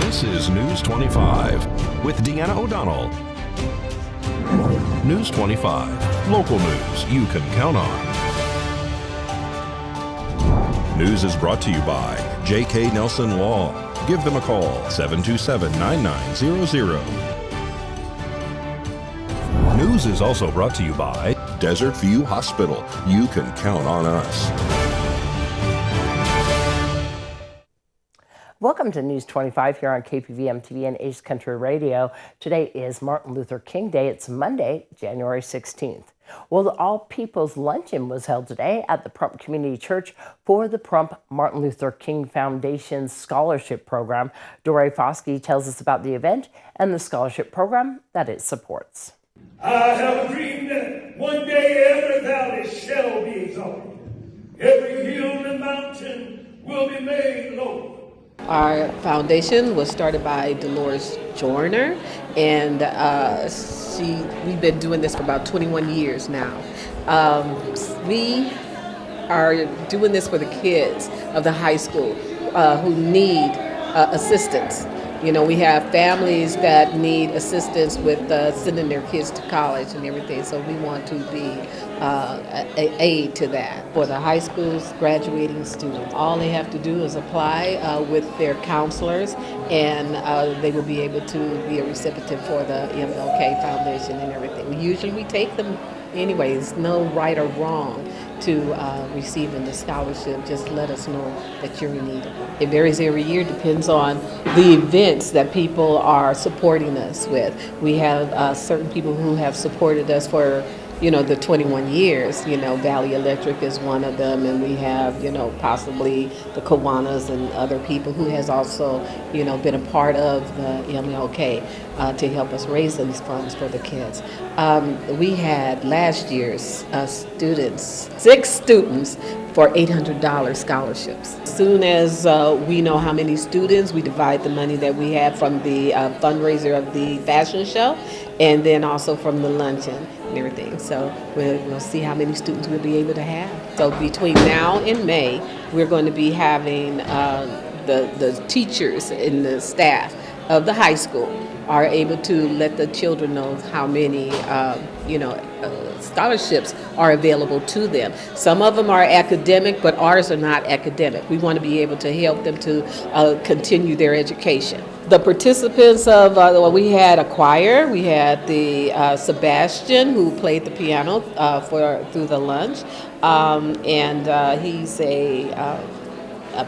This is News 25 with Deanna O'Donnell. News 25, local news you can count on. News is brought to you by J.K. Nelson Law. Give them a call, 727-9900. News is also brought to you by Desert View Hospital. You can count on us. Welcome to News 25 here on KPVM TV and Ace Country Radio. Today is Martin Luther King Day. It's Monday, January 16th. Well, the All People's Luncheon was held today at the Prump Community Church for the Prump Martin Luther King Foundation's scholarship program. Doree Foskey tells us about the event and the scholarship program that it supports. I have a dream that one day every valley shall be exalted. Every hill and mountain will be made low. Our foundation was started by Dolores Joyner, and we've been doing this for about 21 years now. We are doing this for the kids of the high school who need assistance. You know, we have families that need assistance with sending their kids to college and everything, so we want to be an aid to that. For the high school's graduating students, all they have to do is apply with their counselors, and they will be able to be a recipient for the MLK Foundation and everything. Usually we take them anyways, no right or wrong to receiving the scholarship. Just let us know that you're in need of it. It varies every year, depends on the events that people are supporting us with. We have certain people who have supported us for the 21 years. Valley Electric is one of them, and we have, possibly the Kiwanis and other people who has also, been a part of the MLK to help us raise these funds for the kids. We had last year's students, 6 students for $800 scholarships. As soon as we know how many students, we divide the money that we have from the fundraiser of the fashion show, and then also from the luncheon and everything. So we'll see how many students we'll be able to have. So between now and May, we're going to be having the teachers and the staff of the high school are able to let the children know how many scholarships are available to them. Some of them are academic, but ours are not academic. We want to be able to help them to continue their education. The participants of, we had a choir, we had the Sebastian, who played the piano through the lunch, and he's a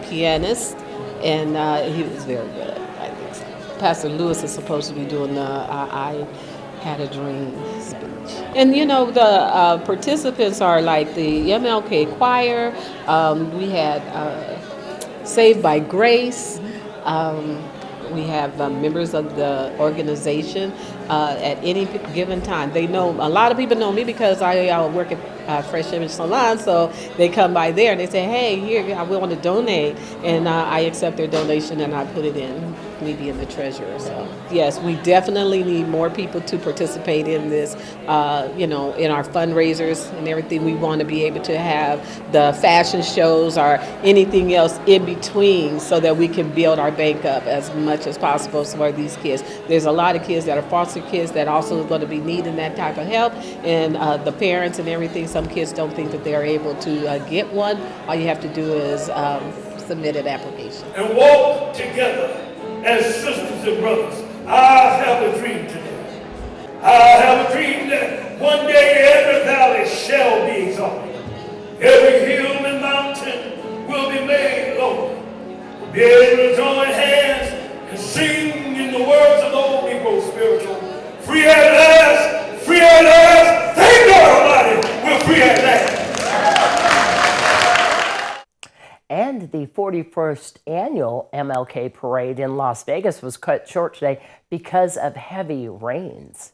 pianist, and he was very good, I think so. Pastor Lewis is supposed to be doing the I Had a Dream speech. And the participants are like the MLK choir, we had Saved by Grace, we have members of the organization at any given time. They know, a lot of people know me because I work at Fresh Image Salon, so they come by there and they say, hey, here, we want to donate, and I accept their donation and I put it in, me being the treasurer. So yes, we definitely need more people to participate in this, in our fundraisers and everything. We want to be able to have the fashion shows or anything else in between so that we can build our bank up as much as possible for these kids. There's a lot of kids that are foster kids that also are going to be needing that type of help, and the parents and everything. Some kids don't think that they're able to get one. All you have to do is submit an application. And walk together as sisters and brothers. I have a dream today. I have a dream that one day every valley shall be exalted. Every hill and mountain will be made low. We'll be able to join hands and sing in the words of the old Negro spiritual. Free at last, free at last. Thank God Almighty, we're free at last. And the 41st annual MLK parade in Las Vegas was cut short today because of heavy rains.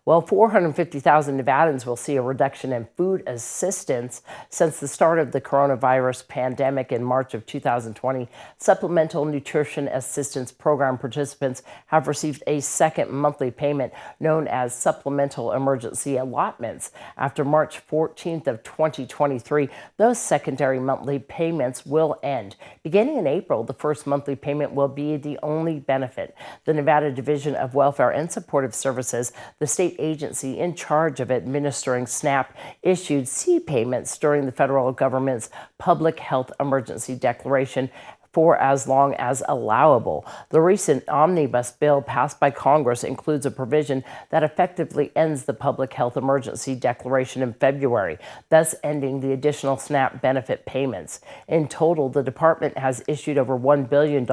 Well, 450,000 Nevadans will see a reduction in food assistance since the start of the coronavirus pandemic in March of 2020. Supplemental Nutrition Assistance Program participants have received a second monthly payment known as Supplemental Emergency Allotments. After March 14th of 2023, those secondary monthly payments will end. Beginning in April, the first monthly payment will be the only benefit. The Nevada Division of Welfare and Supportive Services, the state agency in charge of administering SNAP, issued C payments during the federal government's public health emergency declaration for as long as allowable. The recent omnibus bill passed by Congress includes a provision that effectively ends the public health emergency declaration in February, thus ending the additional SNAP benefit payments. In total, the department has issued over $1 billion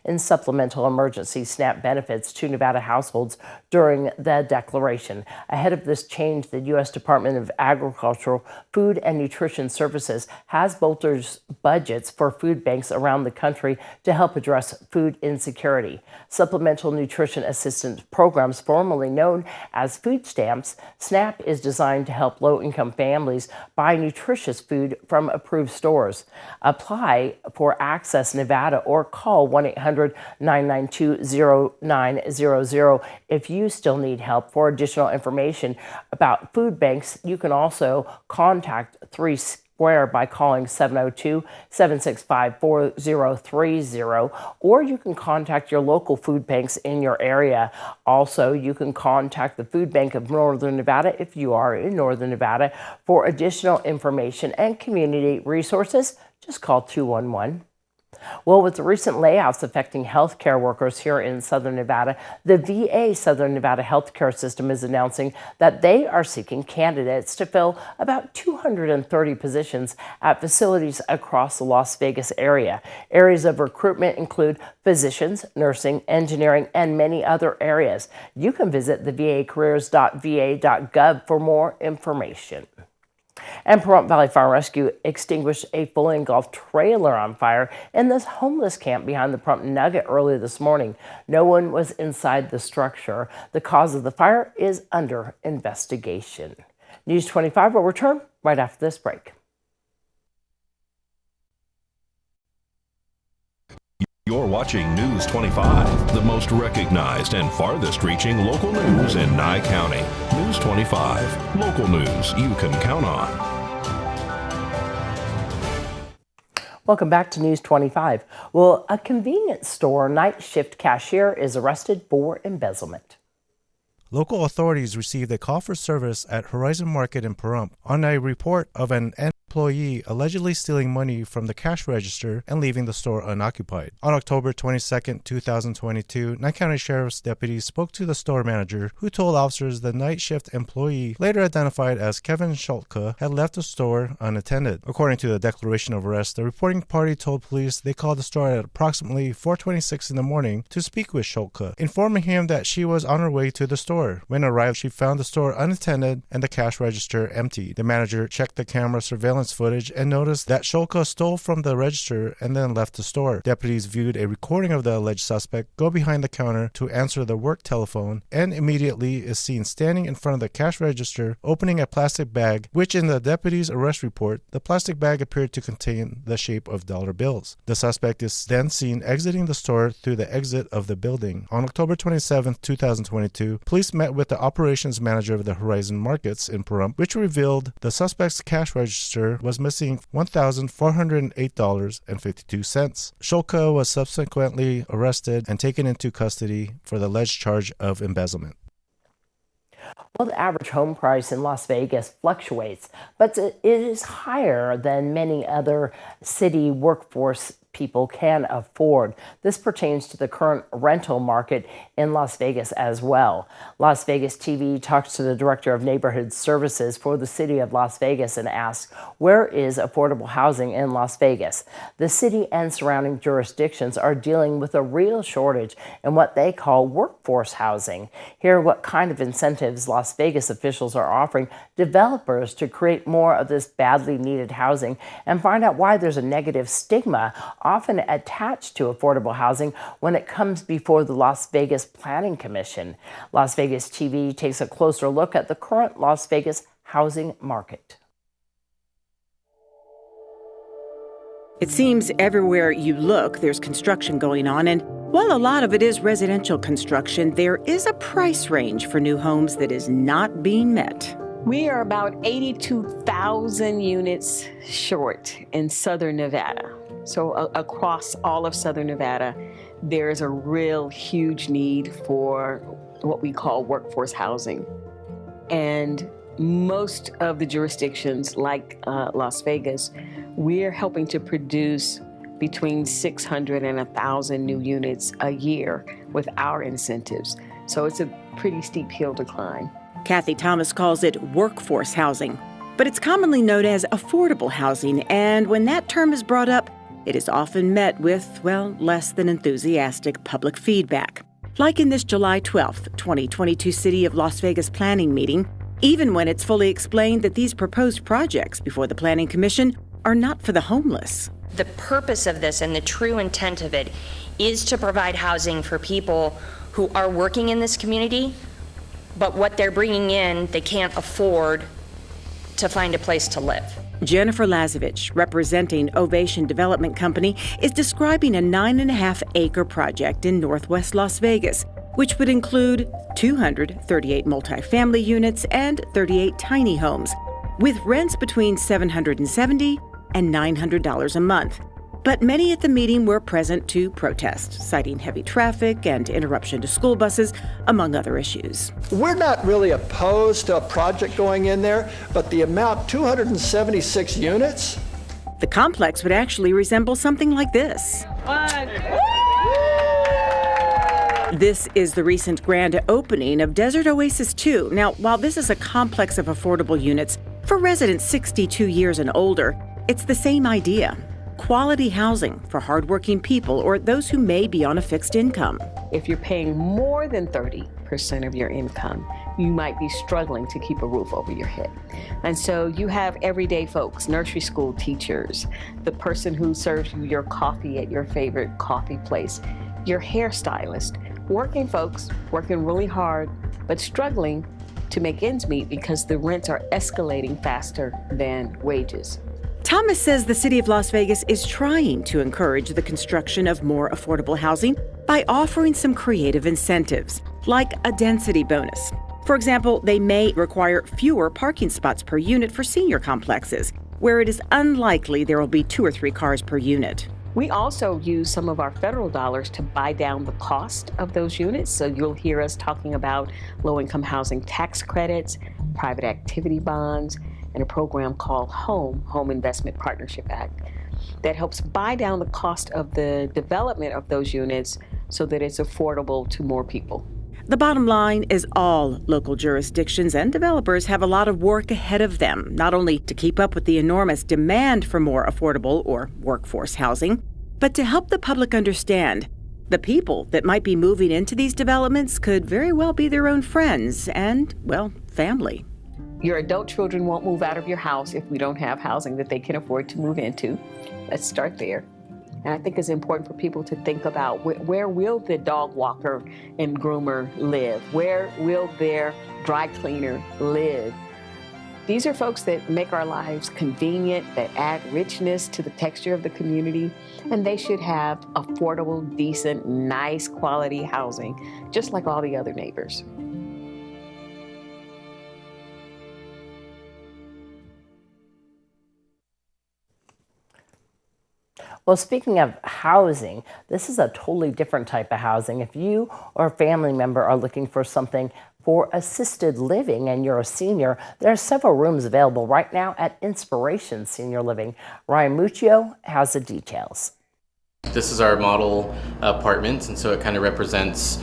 in supplemental emergency SNAP benefits to Nevada households during the declaration. Ahead of this change, the U.S. Department of Agricultural, Food and Nutrition Services has bolstered budgets for food banks around the country to help address food insecurity. Supplemental Nutrition Assistance Programs, formerly known as food stamps, SNAP is designed to help low-income families buy nutritious food from approved stores. Apply for Access Nevada or call 1-800-992-0900 if you still need help. For additional information about food banks, you can also contact 3 Square by calling 702-765-4030, or you can contact your local food banks in your area. Also, you can contact the Food Bank of Northern Nevada if you are in Northern Nevada. For additional information and community resources, just call 211. Well, with the recent layoffs affecting healthcare workers here in Southern Nevada, the VA Southern Nevada healthcare system is announcing that they are seeking candidates to fill about 230 positions at facilities across the Las Vegas area. Areas of recruitment include physicians, nursing, engineering, and many other areas. You can visit the vacareers.va.gov for more information. And Pahrump Valley Fire Rescue extinguished a fully engulfed trailer on fire in this homeless camp behind the Pahrump Nugget early this morning. No one was inside the structure. The cause of the fire is under investigation. News 25 will return right after this break. You're watching News 25, the most recognized and farthest reaching local news in Nye County. News 25, local news you can count on. Welcome back to News 25. Well, a convenience store night shift cashier is arrested for embezzlement. Local authorities received a call for service at Horizon Market in Pahrump on a report of an employee allegedly stealing money from the cash register and leaving the store unoccupied. On October 22, 2022, Nye County Sheriff's deputies spoke to the store manager, who told officers the night shift employee, later identified as Kevin Schultke, had left the store unattended. According to the declaration of arrest, the reporting party told police they called the store at approximately 4:26 in the morning to speak with Schultke, informing him that she was on her way to the store. When arrived, she found the store unattended and the cash register empty. The manager checked the camera surveillance footage and noticed that Schultke stole from the register and then left the store. Deputies viewed a recording of the alleged suspect go behind the counter to answer the work telephone and immediately is seen standing in front of the cash register opening a plastic bag, which in the deputies' arrest report, the plastic bag appeared to contain the shape of dollar bills. The suspect is then seen exiting the store through the exit of the building. On October 27, 2022, police met with the operations manager of the Horizon Markets in Pahrump, which revealed the suspect's cash register was missing $1,408.52. Schultke was subsequently arrested and taken into custody for the alleged charge of embezzlement. Well, the average home price in Las Vegas fluctuates, but it is higher than many other city workforce people can afford. This pertains to the current rental market in Las Vegas as well. Las Vegas TV talks to the Director of Neighborhood Services for the City of Las Vegas and asks, where is affordable housing in Las Vegas? The city and surrounding jurisdictions are dealing with a real shortage in what they call workforce housing. Hear what kind of incentives Las Vegas officials are offering developers to create more of this badly needed housing, and find out why there's a negative stigma often attached to affordable housing when it comes before the Las Vegas Planning Commission. Las Vegas TV takes a closer look at the current Las Vegas housing market. It seems everywhere you look, there's construction going on, and while a lot of it is residential construction, there is a price range for new homes that is not being met. We are about 82,000 units short in Southern Nevada. So across all of Southern Nevada, there's a real huge need for what we call workforce housing. And most of the jurisdictions, like Las Vegas, we're helping to produce between 600 and 1,000 new units a year with our incentives. So it's a pretty steep hill to climb. Kathy Thomas calls it workforce housing, but it's commonly known as affordable housing, and when that term is brought up, it is often met with, well, less than enthusiastic public feedback. Like in this July 12th, 2022 City of Las Vegas planning meeting, even when it's fully explained that these proposed projects before the Planning Commission are not for the homeless. The purpose of this and the true intent of it is to provide housing for people who are working in this community, but what they're bringing in, they can't afford to find a place to live. Jennifer Lazovich, representing Ovation Development Company, is describing a 9.5-acre project in northwest Las Vegas, which would include 238 multifamily units and 38 tiny homes, with rents between $770 and $900 a month. But many at the meeting were present to protest, citing heavy traffic and interruption to school buses, among other issues. We're not really opposed to a project going in there, but the amount, 276 units? The complex would actually resemble something like this. This is the recent grand opening of Desert Oasis 2. Now, while this is a complex of affordable units for residents 62 years and older, it's the same idea. Quality housing for hardworking people or those who may be on a fixed income. If you're paying more than 30% of your income, you might be struggling to keep a roof over your head. And so you have everyday folks, nursery school teachers, the person who serves you your coffee at your favorite coffee place, your hairstylist, working folks working really hard, but struggling to make ends meet because the rents are escalating faster than wages. Thomas says the city of Las Vegas is trying to encourage the construction of more affordable housing by offering some creative incentives, like a density bonus. For example, they may require fewer parking spots per unit for senior complexes, where it is unlikely there will be 2 or 3 cars per unit. We also use some of our federal dollars to buy down the cost of those units. So you'll hear us talking about low-income housing tax credits, private activity bonds, and a program called Home Investment Partnership Act, that helps buy down the cost of the development of those units so that it's affordable to more people. The bottom line is all local jurisdictions and developers have a lot of work ahead of them, not only to keep up with the enormous demand for more affordable or workforce housing, but to help the public understand the people that might be moving into these developments could very well be their own friends and, well, family. Your adult children won't move out of your house if we don't have housing that they can afford to move into. Let's start there. And I think it's important for people to think about where will the dog walker and groomer live? Where will their dry cleaner live? These are folks that make our lives convenient, that add richness to the texture of the community, and they should have affordable, decent, nice quality housing, just like all the other neighbors. Well, speaking of housing, this is a totally different type of housing. If you or a family member are looking for something for assisted living and you're a senior, there are several rooms available right now at Inspiration Senior Living. Ryan Muccio has the details. This is our model apartment, and so it kind of represents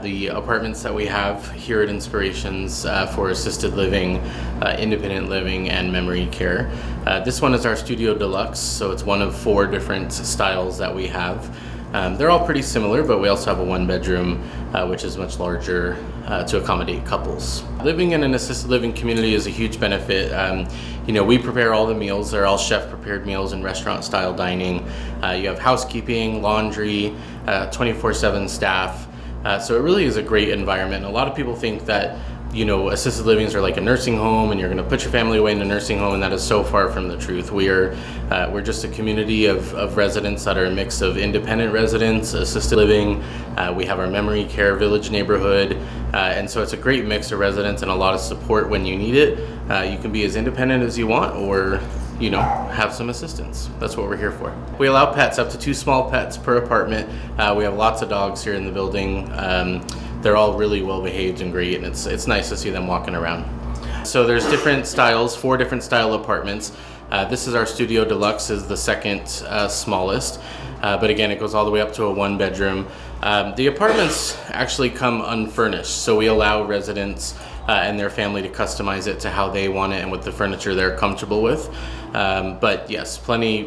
the apartments that we have here at Inspirations for assisted living, independent living, and memory care. This one is our Studio Deluxe, so it's one of 4 different styles that we have. They're all pretty similar, but we also have a 1-bedroom, which is much larger to accommodate couples. Living in an assisted living community is a huge benefit. We prepare all the meals. They're all chef-prepared meals and restaurant-style dining. You have housekeeping, laundry, 24/7 staff. So it really is a great environment. A lot of people think that assisted livings are like a nursing home and you're going to put your family away in a nursing home, and that is so far from the truth. We're just a community of residents that are a mix of independent residents, assisted living. We have our memory care village neighborhood, and so it's a great mix of residents and a lot of support when you need it. You can be as independent as you want, or have some assistance. That's what we're here for. We allow pets, up to 2 small pets per apartment. We have lots of dogs here in the building. They're all really well behaved and great, and it's nice to see them walking around. So there's different styles, 4 different style apartments. This is our Studio Deluxe, is the second smallest, but again, it goes all the way up to a 1-bedroom. The apartments actually come unfurnished, so we allow residents and their family to customize it to how they want it and with the furniture they're comfortable with. But yes,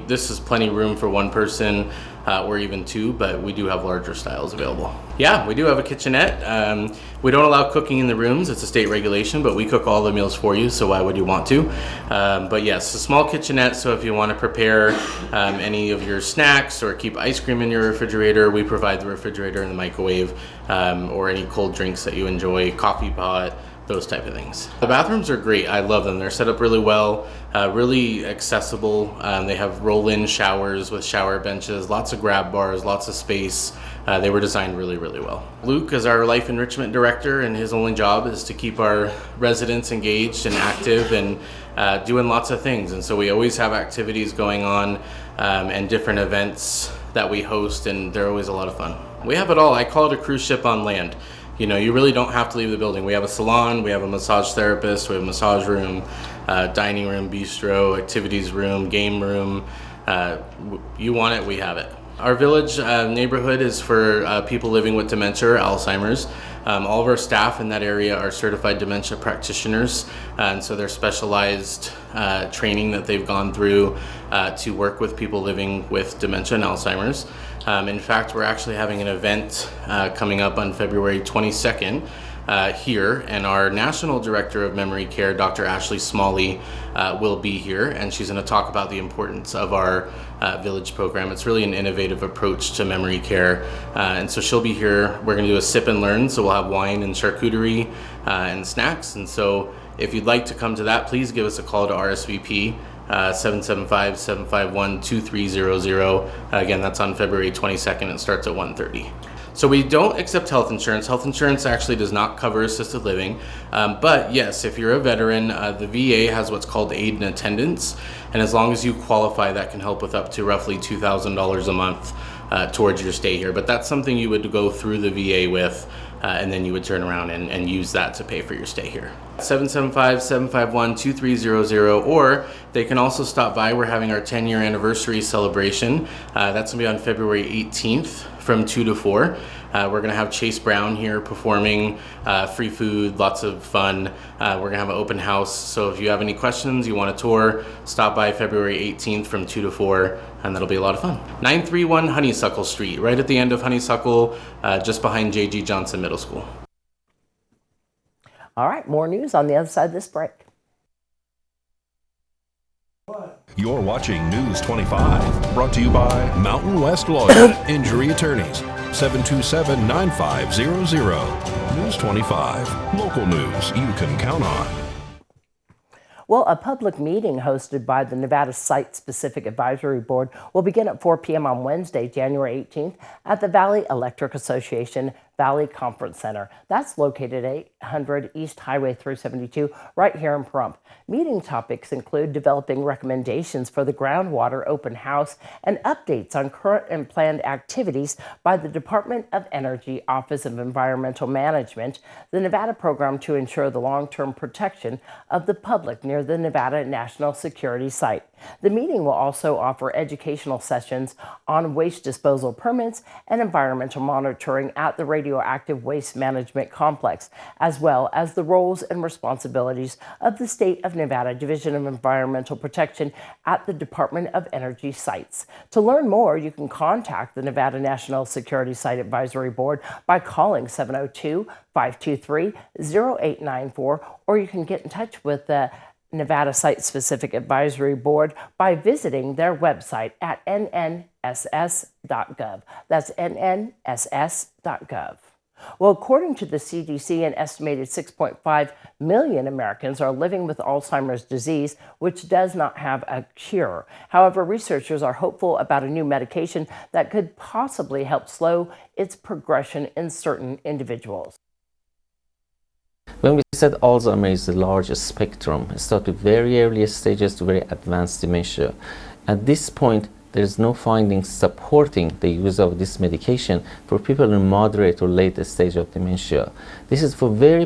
this is plenty room for 1 person or even 2, but we do have larger styles available. Yeah, we do have a kitchenette. We don't allow cooking in the rooms. It's a state regulation, but we cook all the meals for you, so why would you want to? But yes, a small kitchenette, so if you want to prepare any of your snacks or keep ice cream in your refrigerator, we provide the refrigerator and the microwave, or any cold drinks that you enjoy, coffee pot, those type of things. The bathrooms are great. I love them. They're set up really well, really accessible. They have roll-in showers with shower benches, lots of grab bars, lots of space. They were designed really, really well. Luke is our life enrichment director, and his only job is to keep our residents engaged and active and doing lots of things. And so we always have activities going on and different events that we host, and they're always a lot of fun. We have it all. I call it a cruise ship on land. You really don't have to leave the building. We have a salon, we have a massage therapist, we have a massage room, dining room, bistro, activities room, game room. You want it, we have it. Our village neighborhood is for people living with dementia or Alzheimer's. All of our staff in that area are certified dementia practitioners, and so they're specialized training that they've gone through to work with people living with dementia and Alzheimer's. In fact, we're actually having an event coming up on February 22nd here, and our National Director of Memory Care, Dr. Ashley Smalley, will be here, and she's going to talk about the importance of our village program. It's really an innovative approach to memory care, and so she'll be here. We're going to do a sip and learn, so we'll have wine and charcuterie and snacks, and so if you'd like to come to that, please give us a call to RSVP. 775-751-2300. Again, that's on February 22nd. It starts at 1:30. So we don't accept health insurance. Health insurance actually does not cover assisted living. But yes, if you're a veteran, the VA has what's called aid and attendance. And as long as you qualify, that can help with up to roughly $2,000 a month towards your stay here. But that's something you would go through the VA with, and then you would turn around and use that to pay for your stay here. 775-751-2300, or they can also stop by. We're having our 10-year anniversary celebration. That's gonna be on February 18th from 2 to 4. We're gonna have Chase Brown here performing, free food, lots of fun. We're gonna have an open house, so if you have any questions, you want a tour, stop by February 18th from 2 to 4, and that'll be a lot of fun. 931 Honeysuckle Street, right at the end of Honeysuckle, just behind J.G. Johnson Middle School. All right, more news on the other side of this break. You're watching News 25, brought to you by Mountain West Lawyer, Injury Attorneys, 727-9500. News 25, local news you can count on. Well, a public meeting hosted by the Nevada Site-Specific Advisory Board will begin at 4 p.m. on Wednesday, January 18th at the Valley Electric Association Valley Conference Center. That's located at 800 East Highway 372, right here in Pahrump. Meeting topics include developing recommendations for the groundwater open house and updates on current and planned activities by the Department of Energy Office of Environmental Management, the Nevada program to ensure the long-term protection of the public near the Nevada National Security Site. The meeting will also offer educational sessions on waste disposal permits and environmental monitoring at the radio radioactive waste management complex, as well as the roles and responsibilities of the State of Nevada Division of Environmental Protection at the Department of Energy sites. To learn more, you can contact the Nevada National Security Site Advisory Board by calling 702-523-0894, or you can get in touch with the Nevada Site-Specific Advisory Board by visiting their website at nnss.gov. That's nnss.gov. Well, according to the CDC, an estimated 6.5 million Americans are living with Alzheimer's disease, which does not have a cure. However, researchers are hopeful about a new medication that could possibly help slow its progression in certain individuals. When we said Alzheimer's is the largest spectrum, it starts with very early stages to very advanced dementia. At this point, there is no findings supporting the use of this medication for people in moderate or late stage of dementia. This is for very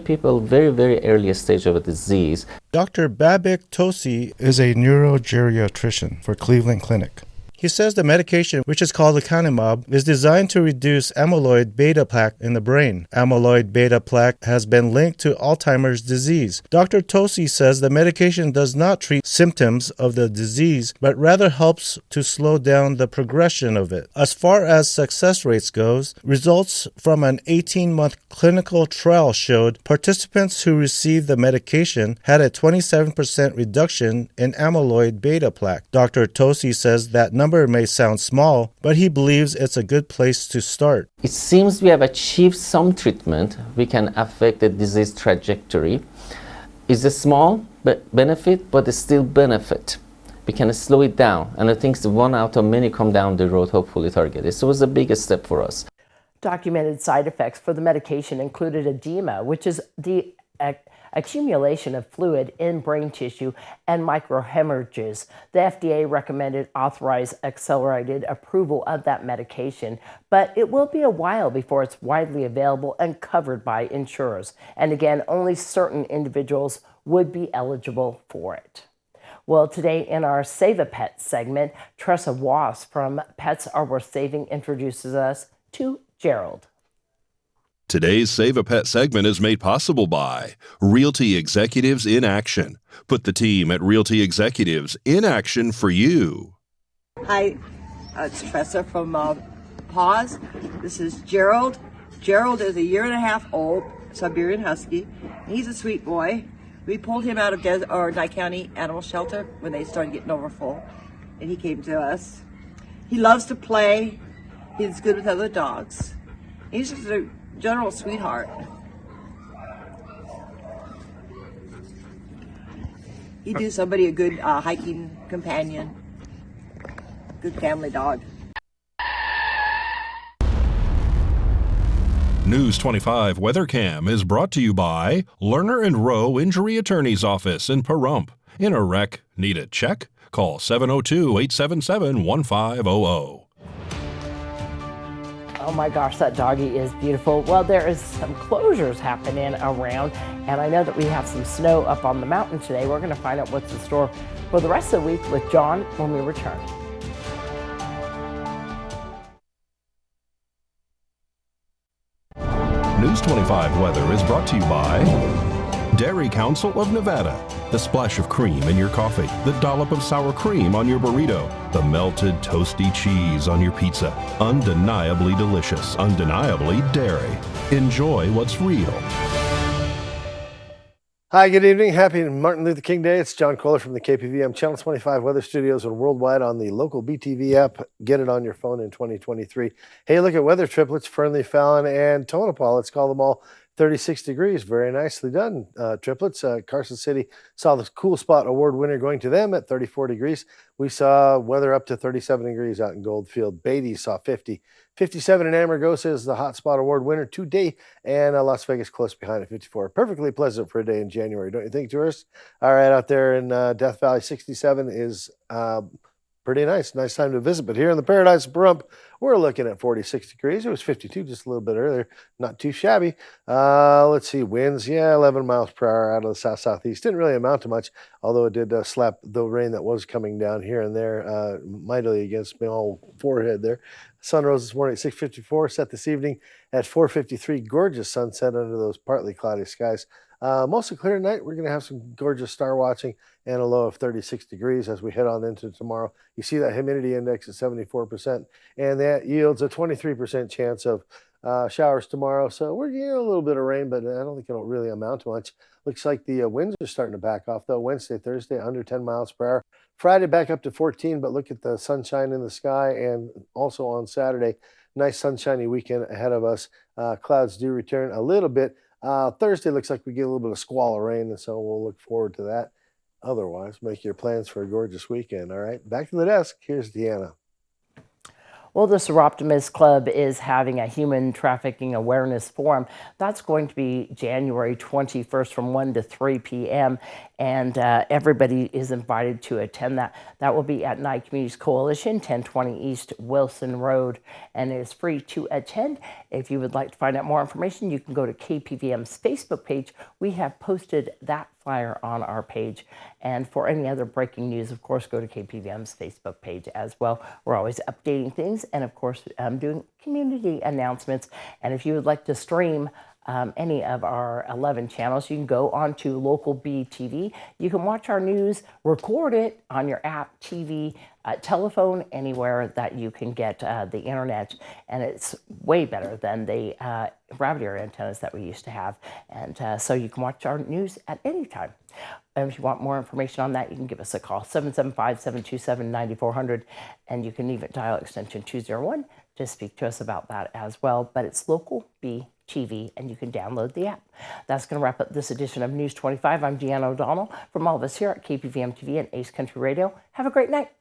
early stage of a disease. Dr. Babak Tosi is a neurogeriatrician for Cleveland Clinic. He says the medication, which is called lecanemab, is designed to reduce amyloid beta plaque in the brain. Amyloid beta plaque has been linked to Alzheimer's disease. Dr. Tosi says the medication does not treat symptoms of the disease, but rather helps to slow down the progression of it. As far as success rates goes, results from an 18-month clinical trial showed participants who received the medication had a 27% reduction in amyloid beta plaque. Dr. Tosi says that number may sound small, but he believes it's a good place to start. It seems we have achieved some treatment. We can affect the disease trajectory. It's a small benefit, but it's still benefit. We can slow it down, and I think the one out of many come down the road, hopefully targeted. So it was the biggest step for us. Documented side effects for the medication included edema, which is the accumulation of fluid in brain tissue, and microhemorrhages. The FDA recommended authorized accelerated approval of that medication, but it will be a while before it's widely available and covered by insurers. And again, only certain individuals would be eligible for it. Well, today in our Save a Pet segment, Tressa Wass from Pets Are Worth Saving introduces us to Gerald. Today's Save a Pet segment is made possible by Realty Executives in Action. Put the team at Realty Executives in action for you. Hi, it's Tressa from Paws. This is Gerald. Gerald is a 1.5-year-old Siberian Husky. He's a sweet boy. We pulled him out of Nye County Animal Shelter when they started getting overfull, and he came to us. He loves to play. He's good with other dogs. He's just a general sweetheart. He'd do somebody a good hiking companion, good family dog. News 25 WeatherCam is brought to you by Lerner and Rowe Injury Attorney's Office in Pahrump. In a wreck, need a check? Call 702-877-1500. Oh my gosh, that doggy is beautiful. Well, there is some closures happening around, and I know that we have some snow up on the mountain today. We're going to find out what's in store for the rest of the week with John when we return. News 25 weather is brought to you by Dairy Council of Nevada. The splash of cream in your coffee, the dollop of sour cream on your burrito, the melted toasty cheese on your pizza. Undeniably delicious, undeniably dairy. Enjoy what's real. Hi, good evening. Happy Martin Luther King Day. It's John Kohler from the KPVM Channel 25 Weather Studios and worldwide on the local BTV app. Get it on your phone in 2023. Hey, look at weather triplets, Fernley, Fallon, and Tonopah. Let's call them all 36 degrees. Very nicely done, triplets. Carson City saw the Cool Spot Award winner going to them at 34 degrees. We saw weather up to 37 degrees out in Goldfield. Beatty saw 50. 57 in Amargosa is the Hot Spot Award winner today, and Las Vegas close behind at 54. Perfectly pleasant for a day in January, don't you think, tourists? All right, out there in Death Valley, 67 is pretty nice. Nice time to visit. But here in the Paradise of Pahrump, we're looking at 46 degrees. It was 52 just a little bit earlier. Not too shabby. Let's see. Winds, 11 miles per hour out of the south-southeast. Didn't really amount to much, although it did slap the rain that was coming down here and there mightily against my old forehead there. Sun rose this morning at 6:54, set this evening at 4:53. Gorgeous sunset under those partly cloudy skies. Mostly clear tonight. We're going to have some gorgeous star watching and a low of 36 degrees as we head on into tomorrow. You see that humidity index at 74%, and that yields a 23% chance of showers tomorrow. So we're getting a little bit of rain, but I don't think it'll really amount to much. Looks like the winds are starting to back off, though. Wednesday, Thursday, under 10 miles per hour. Friday, back up to 14, but look at the sunshine in the sky. And also on Saturday, nice sunshiny weekend ahead of us. Clouds do return a little bit. Thursday looks like we get a little bit of squall of rain, and so we'll look forward to that. Otherwise, make your plans for a gorgeous weekend, all right? Back to the desk. Here's Deanna. Well, the Seroptimus Club is having a human trafficking awareness forum. That's going to be January 21st from 1 to 3 p.m. And everybody is invited to attend that. That will be at Nye Communities Coalition, 1020 East Wilson Road, and it is free to attend. If you would like to find out more information, you can go to KPVM's Facebook page. We have posted that flyer on our page. And for any other breaking news, of course, go to KPVM's Facebook page as well. We're always updating things and, of course, doing community announcements. And if you would like to stream any of our 11 channels, you can go on to Local B TV. You can watch our news, record it on your app, TV, telephone, anywhere that you can get the internet. And it's way better than the rabbit ear antennas that we used to have. And so you can watch our news at any time. And if you want more information on that, you can give us a call, 775-727-9400. And you can even dial extension 201 to speak to us about that as well. But it's Local B TV, and you can download the app. That's going to wrap up this edition of News 25. I'm Deanna O'Donnell. From all of us here at KPVM TV and Ace Country Radio, have a great night.